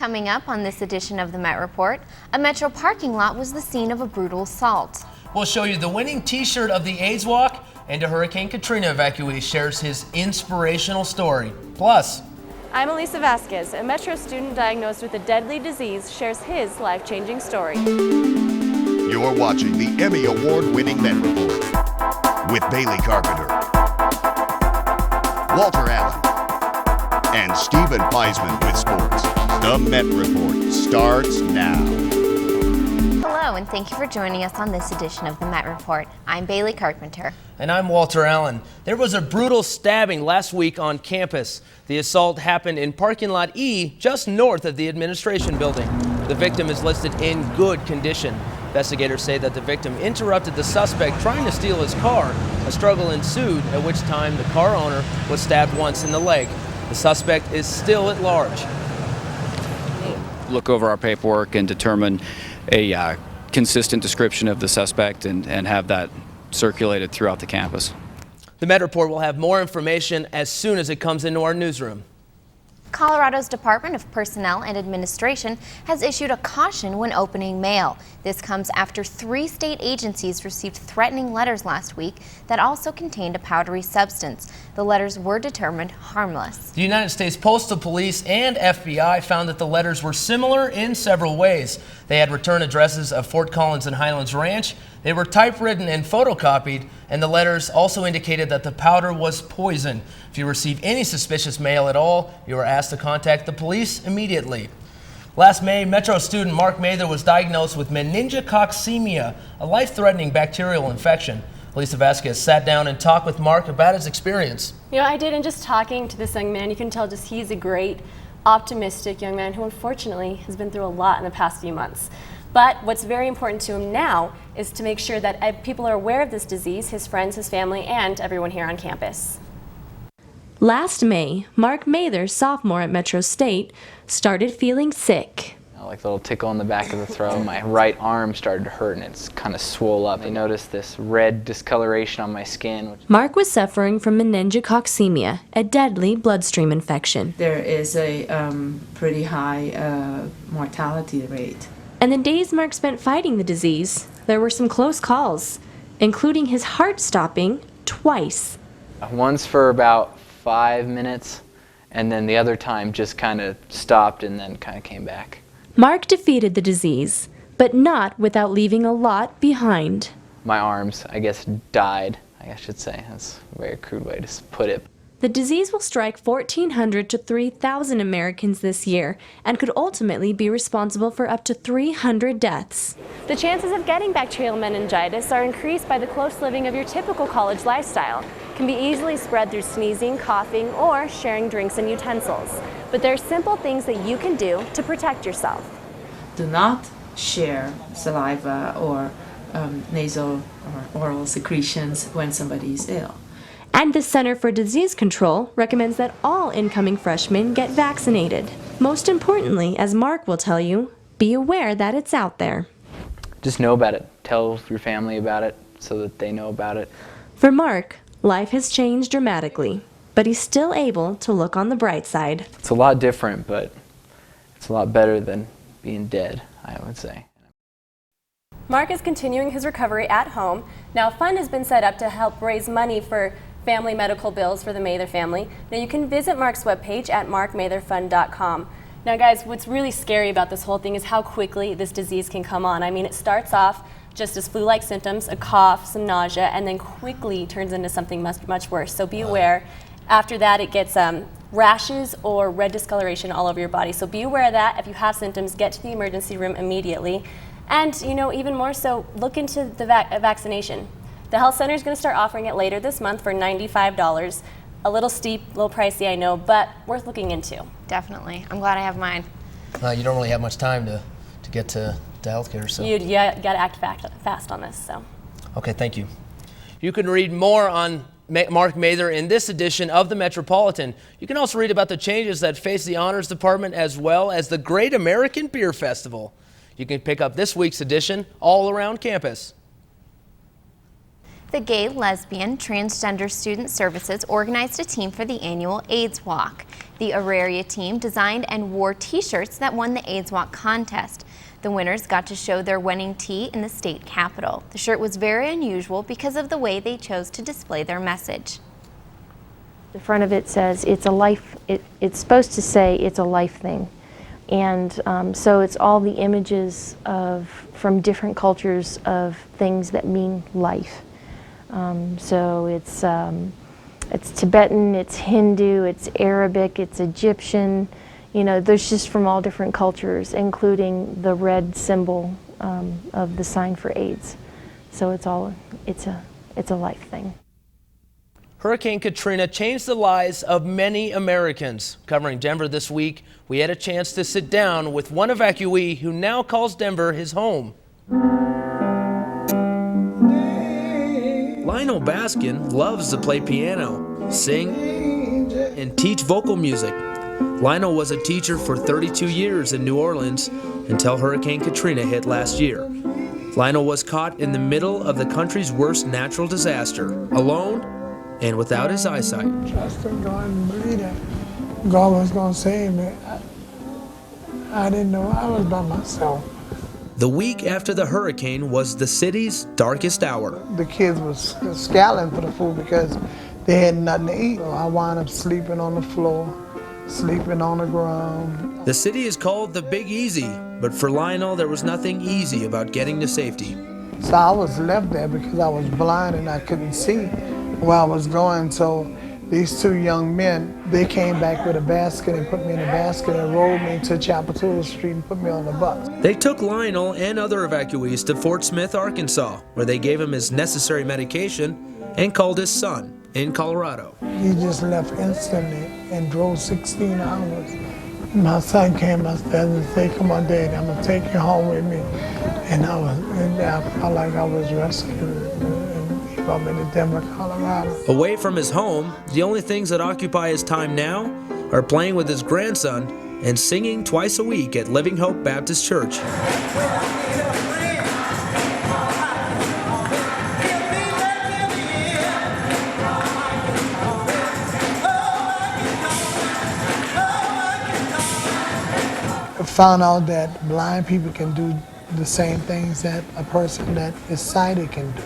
Coming up on this edition of the Met Report, a Metro parking lot was the scene of a brutal assault. We'll show you the winning t-shirt of the AIDS Walk, and a Hurricane Katrina evacuee shares his inspirational story. Plus, I'm Elisa Vasquez. A Metro student diagnosed with a deadly disease shares his life-changing story. You're watching the Emmy Award-winning Met Report with Bailey Carpenter, Walter Allen, and Stephen Peisman with sports. The Met Report starts now. Hello, and thank you for joining us on this edition of the Met Report. I'm Bailey Carpenter. and I'm Walter Allen. There was a brutal stabbing last week on campus. The assault happened in parking lot E, just north of the administration building. The victim is listed in good condition. Investigators say that the victim interrupted the suspect trying to steal his car. A struggle ensued, at which time the car owner was stabbed once in the leg. The suspect is still at large. Look over our paperwork and determine a consistent description of the suspect and have that circulated throughout the campus. The Met Report will have more information as soon as it comes into our newsroom. Colorado's Department of Personnel and Administration has issued a caution when opening mail. This comes after 3 state agencies received threatening letters last week that also contained a powdery substance. The letters were determined harmless. The United States Postal Police and FBI found that the letters were similar in several ways. They had return addresses of Fort Collins and Highlands Ranch. They were typewritten and photocopied, and the letters also indicated that the powder was poison. If you receive any suspicious mail at all, you are asked to contact the police immediately. Last May, Metro student Mark Mather was diagnosed with meningococcemia, a life-threatening bacterial infection. Elisa Vasquez sat down and talked with Mark about his experience. You know, I did, and just talking to this young man, you can tell just he's a great, optimistic young man who unfortunately has been through a lot in the past few months. But what's very important to him now is to make sure that people are aware of this disease, his friends, his family, and everyone here on campus. Last May, Mark Mather, sophomore at Metro State, started feeling sick. Like a little tickle in the back of the throat. My right arm started to hurt and it's kind of swole up. I noticed this red discoloration on my skin. Mark was suffering from meningococcemia, a deadly bloodstream infection. There is a pretty high mortality rate. And the days Mark spent fighting the disease, there were some close calls, including his heart stopping twice. Once for about 5 minutes, and then the other time just kind of stopped and then kind of came back. Mark defeated the disease, but not without leaving a lot behind. My arms, I guess, died, I should say. That's a very crude way to put it. The disease will strike 1,400 to 3,000 Americans this year and could ultimately be responsible for up to 300 deaths. The chances of getting bacterial meningitis are increased by the close living of your typical college lifestyle. It can be easily spread through sneezing, coughing, or sharing drinks and utensils. But there are simple things that you can do to protect yourself. Do not share saliva or nasal or oral secretions when somebody is ill. And the Center for Disease Control recommends that all incoming freshmen get vaccinated. Most importantly, as Mark will tell you, be aware that it's out there. Just know about it. Tell your family about it so that they know about it. For Mark, life has changed dramatically, but he's still able to look on the bright side. It's a lot different, but it's a lot better than being dead, I would say. Mark is continuing his recovery at home. Now, a fund has been set up to help raise money for family medical bills for the Mather family. Now, you can visit Mark's webpage at markmatherfund.com. Now, guys, what's really scary about this whole thing is how quickly this disease can come on. I mean, it starts off just as flu-like symptoms, a cough, some nausea, and then quickly turns into something much, much worse. So be aware. After that, it gets rashes or red discoloration all over your body. So be aware of that. If you have symptoms, get to the emergency room immediately. And, you know, even more so, look into the vaccination. The health center is going to start offering it later this month for $95. A little steep, a little pricey, I know, but worth looking into. Definitely. I'm glad I have mine. You don't really have much time to get to healthcare, so. You got to act fast on this, so. Okay, thank you. You can read more on Mark Mather in this edition of the Metropolitan. You can also read about the changes that face the Honors Department as well as the Great American Beer Festival. You can pick up this week's edition all around campus. The Gay, Lesbian, Transgender Student Services organized a team for the annual AIDS Walk. The Auraria team designed and wore t-shirts that won the AIDS Walk contest. The winners got to show their winning tee in the state capitol. The shirt was very unusual because of the way they chose to display their message. The front of it says it's a life, it's supposed to say it's a life thing. And so it's all the images from different cultures of things that mean life. So it's Tibetan, it's Hindu, it's Arabic, it's Egyptian. You know, there's just from all different cultures, including the red symbol of the sign for AIDS. So it's a life thing. Hurricane Katrina changed the lives of many Americans. Covering Denver this week, we had a chance to sit down with one evacuee who now calls Denver his home. Lionel Baskin loves to play piano, sing, and teach vocal music. Lionel was a teacher for 32 years in New Orleans until Hurricane Katrina hit last year. Lionel was caught in the middle of the country's worst natural disaster, alone and without his eyesight. Trust in God and believe that God was going to save me. I didn't know I was by myself. The week after the hurricane was the city's darkest hour. The kids was scowling for the food because they had nothing to eat. So I wound up sleeping on the floor, sleeping on the ground. The city is called the Big Easy, but for Lionel, there was nothing easy about getting to safety. So I was left there because I was blind and I couldn't see where I was going. So these two young men, they came back with a basket and put me in a basket and rolled me to Chapel Street and put me on the bus. They took Lionel and other evacuees to Fort Smith, Arkansas, where they gave him his necessary medication and called his son in Colorado. He just left instantly and drove 16 hours. My son came upstairs and said, "Come on, Daddy, I'm gonna take you home with me." And I felt like I was rescued and he brought me to Denver, Colorado. Away from his home, the only things that occupy his time now are playing with his grandson and singing twice a week at Living Hope Baptist Church. I found out that blind people can do the same things that a person that is sighted can do.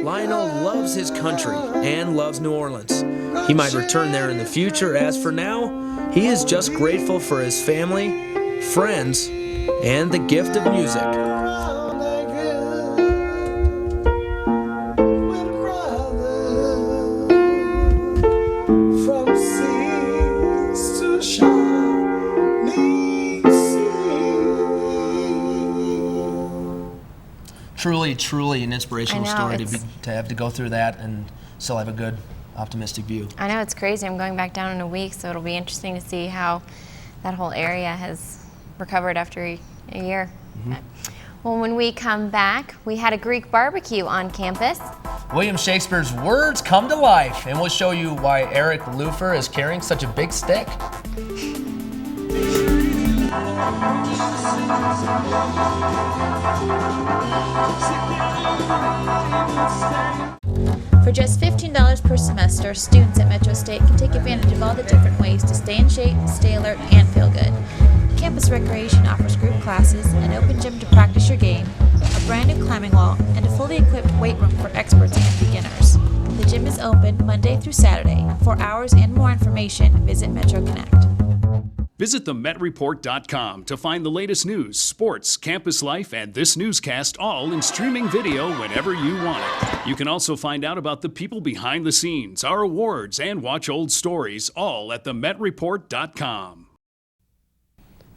Lionel loves his country and loves New Orleans. He might return there in the future. As for now, he is just grateful for his family, friends, and the gift of music. Truly an inspirational story to have to go through that and still have a good, optimistic view. I know, it's crazy. I'm going back down in a week, so it'll be interesting to see how that whole area has recovered after a year. Mm-hmm. Well, when we come back, we had a Greek barbecue on campus. William Shakespeare's words come to life, and we'll show you why Eric Lufer is carrying such a big stick. For just $15 per semester, students at Metro State can take advantage of all the different ways to stay in shape, stay alert, and feel good. Campus Recreation offers group classes, an open gym to practice your game, a brand new climbing wall, and a fully equipped weight room for experts and beginners. The gym is open Monday through Saturday. For hours and more information, visit Metro Connect. Visit themetreport.com to find the latest news, sports, campus life, and this newscast all in streaming video whenever you want it. You can also find out about the people behind the scenes, our awards, and watch old stories all at themetreport.com.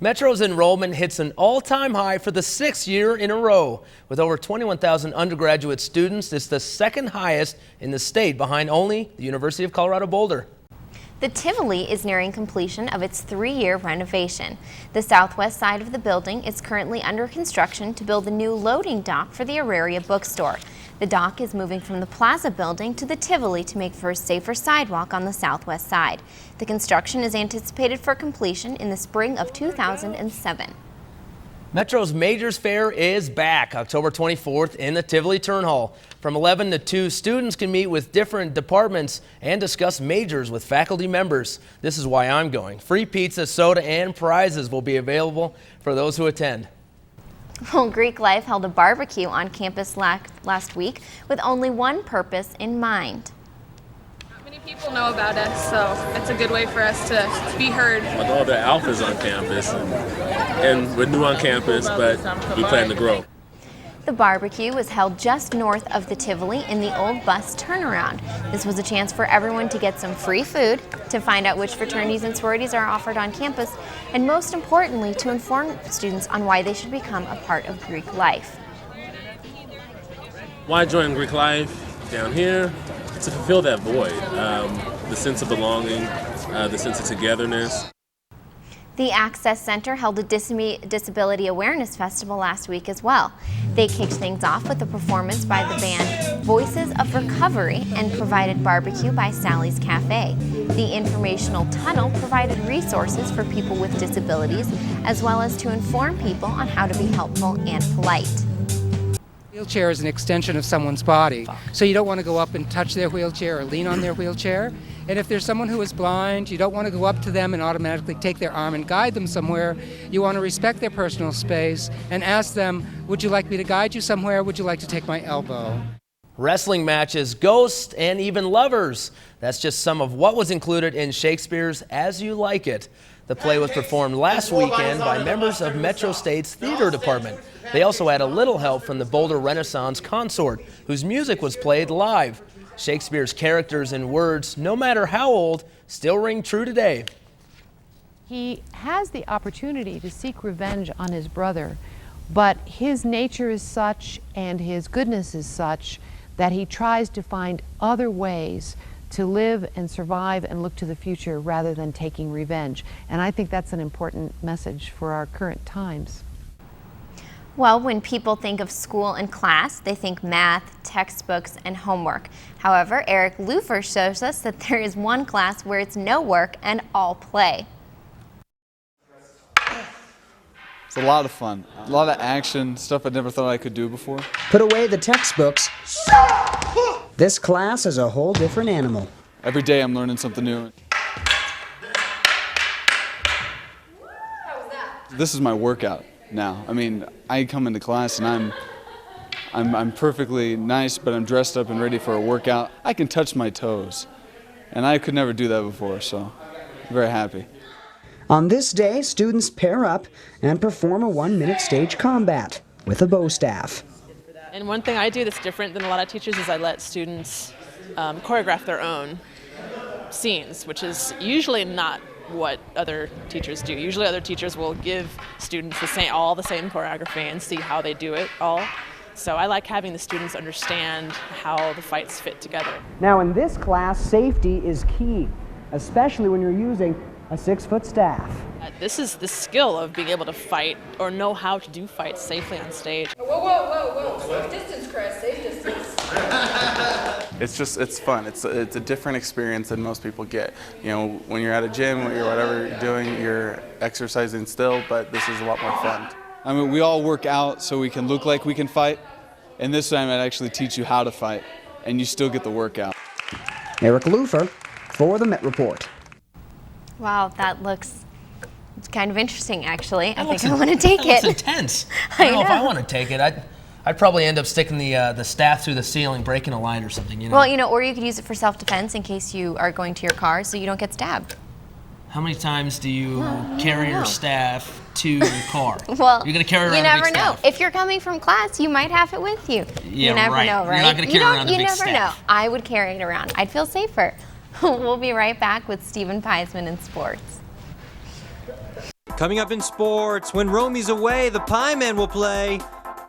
Metro's enrollment hits an all-time high for the 6th year in a row. With over 21,000 undergraduate students, it's the second highest in the state, behind only the University of Colorado Boulder. The Tivoli is nearing completion of its 3-year renovation. The southwest side of the building is currently under construction to build a new loading dock for the Auraria bookstore. The dock is moving from the Plaza building to the Tivoli to make for a safer sidewalk on the southwest side. The construction is anticipated for completion in the spring of 2007. Metro's Majors Fair is back October 24th in the Tivoli Turn Hall. From 11 to 2, students can meet with different departments and discuss majors with faculty members. This is why I'm going. Free pizza, soda, and prizes will be available for those who attend. Well, Greek Life held a barbecue on campus last week with only one purpose in mind. Many people know about us, so it's a good way for us to be heard. With all the alphas on campus, and we're new on campus, but we plan to grow. The barbecue was held just north of the Tivoli in the old bus turnaround. This was a chance for everyone to get some free food, to find out which fraternities and sororities are offered on campus, and most importantly, to inform students on why they should become a part of Greek Life. Why join Greek Life down here? To fulfill that void, the sense of belonging, the sense of togetherness. The Access Center held a Disability Awareness Festival last week as well. They kicked things off with a performance by the band Voices of Recovery and provided barbecue by Sally's Cafe. The informational tunnel provided resources for people with disabilities, as well as to inform people on how to be helpful and polite. Wheelchair is an extension of someone's body, so you don't want to go up and touch their wheelchair or lean on their wheelchair. And if there's someone who is blind, you don't want to go up to them and automatically take their arm and guide them somewhere. You want to respect their personal space and ask them, would you like me to guide you somewhere? Would you like to take my elbow? Wrestling matches, ghosts, and even lovers. That's just some of what was included in Shakespeare's As You Like It. The play was performed last weekend by members of Metro State's theater department. They also had a little help from the Boulder Renaissance Consort, whose music was played live. Shakespeare's characters and words, no matter how old, still ring true today. He has the opportunity to seek revenge on his brother, but his nature is such and his goodness is such that he tries to find other ways to live and survive and look to the future rather than taking revenge. And I think that's an important message for our current times. Well, when people think of school and class, they think math, textbooks, and homework. However, Eric Lufer shows us that there is one class where it's no work and all play. It's a lot of fun, a lot of action, stuff I never thought I could do before. Put away the textbooks. This class is a whole different animal. Every day I'm learning something new. This is my workout now. I mean, I come into class and I'm perfectly nice, but I'm dressed up and ready for a workout. I can touch my toes, and I could never do that before, so I'm very happy. On this day, students pair up and perform a 1-minute stage combat with a bow staff. And one thing I do that's different than a lot of teachers is I let students choreograph their own scenes, which is usually not what other teachers do. Usually other teachers will give students all the same choreography and see how they do it all. So I like having the students understand how the fights fit together. Now in this class, safety is key, especially when you're using a 6-foot staff. This is the skill of being able to fight or know how to do fights safely on stage. Whoa, whoa, whoa, whoa. Safe distance, Chris, safe distance. It's fun. It's a different experience than most people get. You know, when you're at a gym or whatever you're doing, you're exercising still, but this is a lot more fun. I mean, we all work out so we can look like we can fight, and this time I'd actually teach you how to fight, and you still get the workout. Eric Lufer for the Met Report. Wow, that looks kind of interesting, actually. I think I want to take it. That looks intense. I don't know if I want to take it. I'd probably end up sticking the staff through the ceiling, breaking a line or something, you know. Well, or you could use it for self-defense in case you are going to your car so you don't get stabbed. How many times do you carry your staff to your car? Well, you're going to carry around you a never big know. staff. If you're coming from class, you might have it with you. Yeah, you never right. know, right? You're not going to carry around a big You never staff. know. I would carry it around. I'd feel safer. We'll be right back with Stephen Peisman in sports. Coming up in sports, when Romy's away, the Pie Men will play.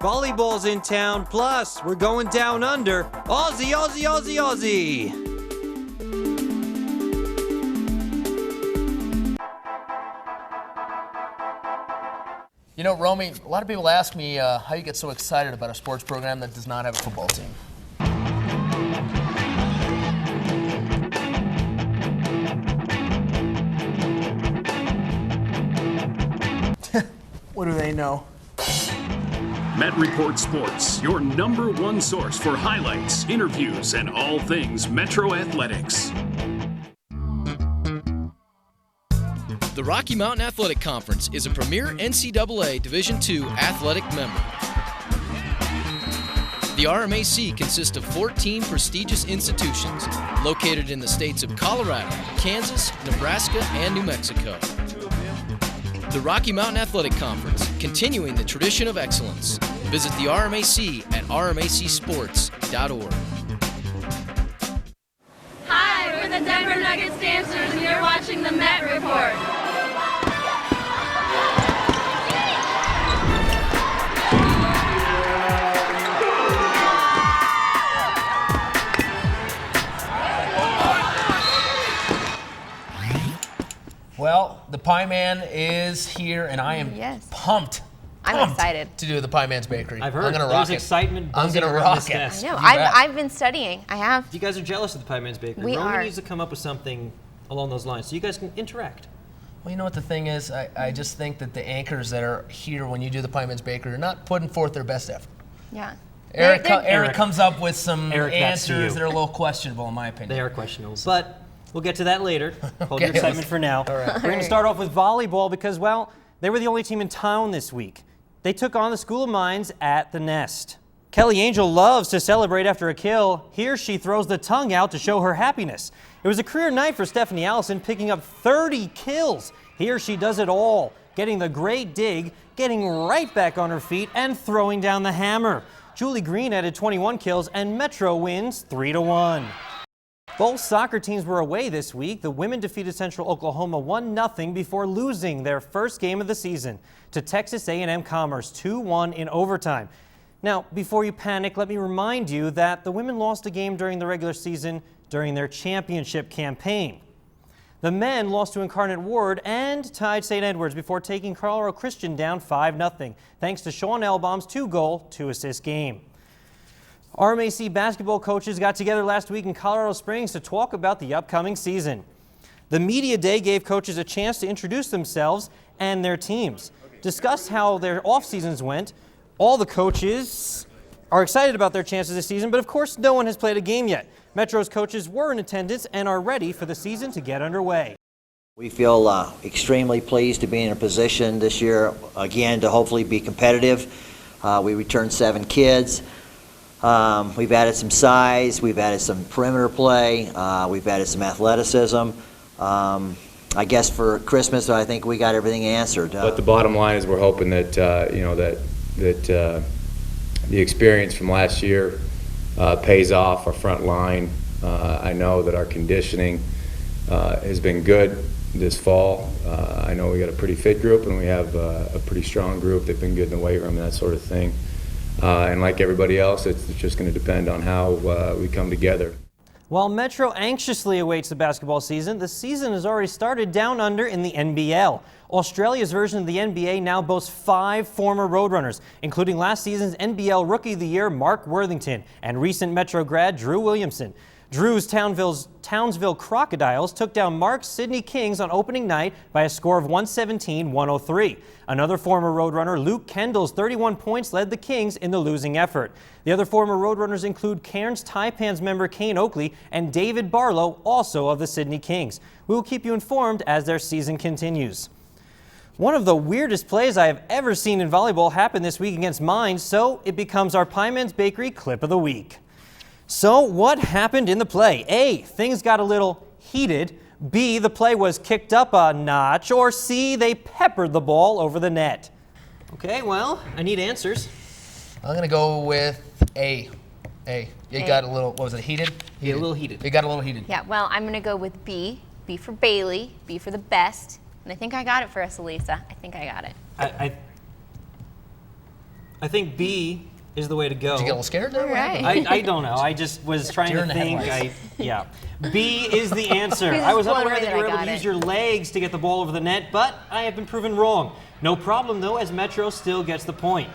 Volleyball's in town, plus we're going down under. Aussie, Aussie, Aussie, Aussie. You know, Romy, a lot of people ask me how you get so excited about a sports program that does not have a football team. What do they know? Met Report Sports, your #1 source for highlights, interviews, and all things Metro Athletics. The Rocky Mountain Athletic Conference is a premier NCAA Division II athletic member. The RMAC consists of 14 prestigious institutions located in the states of Colorado, Kansas, Nebraska, and New Mexico. The Rocky Mountain Athletic Conference, continuing the tradition of excellence. Visit the RMAC at rmacsports.org. Hi, we're the Denver Nuggets dancers, and you're watching the Met Report. Well, the Pie Man is here, and I am pumped. I'm excited to do the Pie Man's Bakery. I've heard I'm gonna there's rock excitement it. I'm buzzing gonna around rock this it. desk. I know. You bet. I've been studying. I have. You guys are jealous of the Pie Man's Bakery. We Romy are. needs to come up with something along those lines so you guys can interact. Well, you know what the thing is? I just think that the anchors that are here when you do the Pie Man's Bakery are not putting forth their best effort. Yeah. Eric comes up with some Eric, that's you. answers that are a little questionable, in my opinion. They are questionable, but we'll get to that later. Hold your Okay. excitement for now. All right. We're going to start off with volleyball because, well, they were the only team in town this week. They took on the School of Mines at the Nest. Kelly Angel loves to celebrate after a kill. Here she throws the tongue out to show her happiness. It was a career night for Stephanie Allison, picking up 30 kills. Here she does it all, getting the great dig, getting right back on her feet, and throwing down the hammer. Julie Green added 21 kills, and Metro wins 3-1. Both soccer teams were away this week. The women defeated Central Oklahoma 1-0 before losing their first game of the season to Texas A&M Commerce 2-1 in overtime. Now, before you panic, let me remind you that the women lost a game during the regular season during their championship campaign. The men lost to Incarnate Ward and tied St. Edwards before taking Colorado Christian down 5-0, thanks to Sean Elbaum's 2-goal, 2-assist game. RMAC basketball coaches got together last week in Colorado Springs to talk about the upcoming season. The media day gave coaches a chance to introduce themselves and their teams, discuss how their off seasons went. All the coaches are excited about their chances this season, but of course no one has played a game yet. Metro's coaches were in attendance and are ready for the season to get underway. We feel extremely pleased to be in a position this year, again, to hopefully be competitive. We returned 7 kids. We've added some size, we've added some perimeter play, we've added some athleticism. I guess for Christmas, I think we got everything answered. But the bottom line is we're hoping that, that the experience from last year pays off our front line. I know that our conditioning has been good this fall. I know we got a pretty fit group and we have a pretty strong group. They've been good in the weight room and that sort of thing. And like everybody else, it's just going to depend on how we come together. While Metro anxiously awaits the basketball season, the season has already started down under in the NBL. Australia's version of the NBA now boasts 5 former Roadrunners, including last season's NBL Rookie of the Year Mark Worthington and recent Metro grad Drew Williamson. Drew's Townsville Crocodiles took down Mark's Sydney Kings on opening night by a score of 117-103. Another former Roadrunner, Luke Kendall's 31 points led the Kings in the losing effort. The other former Roadrunners include Cairns Taipans member Kane Oakley and David Barlow, also of the Sydney Kings. We will keep you informed as their season continues. One of the weirdest plays I have ever seen in volleyball happened this week against Mines, so it becomes our Pie Man's Bakery Clip of the Week. So what happened in the play? A, things got a little heated, B, the play was kicked up a notch, or C, they peppered the ball over the net? Okay, well, I need answers. I'm going to go with A. It got a little, what was it, heated? Yeah, a little heated. It got a little heated. Yeah, well, I'm going to go with B. B for Bailey, B for the best. And I think I got it for us, Elisa. I think I got it. I think B is the way to go. Did you get a little scared there? All right. I don't know. I just was trying Deer to in the think. headlights. B is the answer. This I is was one unaware way that that you were I able got to use it. your legs to get the ball over the net, but I have been proven wrong. No problem, though, as Metro still gets the point.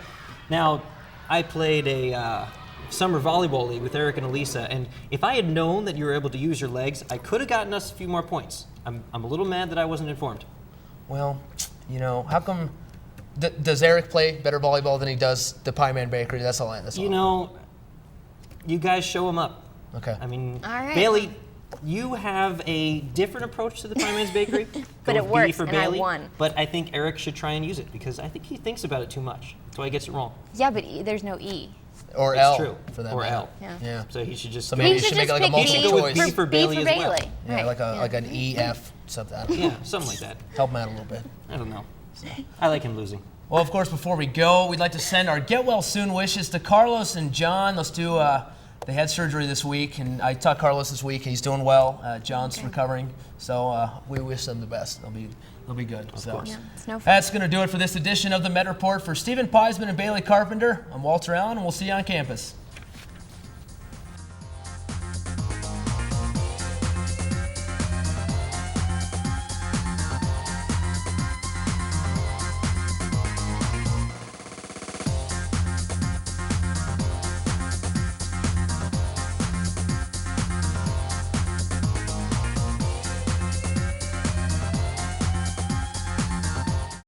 Now, I played a summer volleyball league with Eric and Elisa, and if I had known that you were able to use your legs, I could have gotten us a few more points. I'm a little mad that I wasn't informed. Well, you know, how come, does Eric play better volleyball than he does the Pie Man Bakery? That's all. You know, you guys show him up. Okay. I mean, All right. Bailey, you have a different approach to the Pie Man's Bakery. But Go it with B works, for and I Bailey, won. But I think Eric should try and use it because I think he thinks about it too much. That's why he gets it wrong. Yeah, but there's no E. Or That's L true. for that Or matter. L. Yeah. So he should just So go maybe He you should should make just it like a pick multiple B go with choice. B for B Bailey for as well. Bailey. Yeah, Right, like an EF something. I don't know. Yeah, something like that. Help him out a little bit. I don't know. I like him losing. Well, of course, before we go, we'd like to send our get well soon wishes to Carlos and John. Those two, they had surgery this week, and I talked to Carlos this week. He's doing well. John's recovering, so we wish them the best. They'll be good. So Yeah, it's no fun. that's going to do it for this edition of the Met Report. For Stephen Peisman and Bailey Carpenter, I'm Walter Allen, and we'll see you on campus.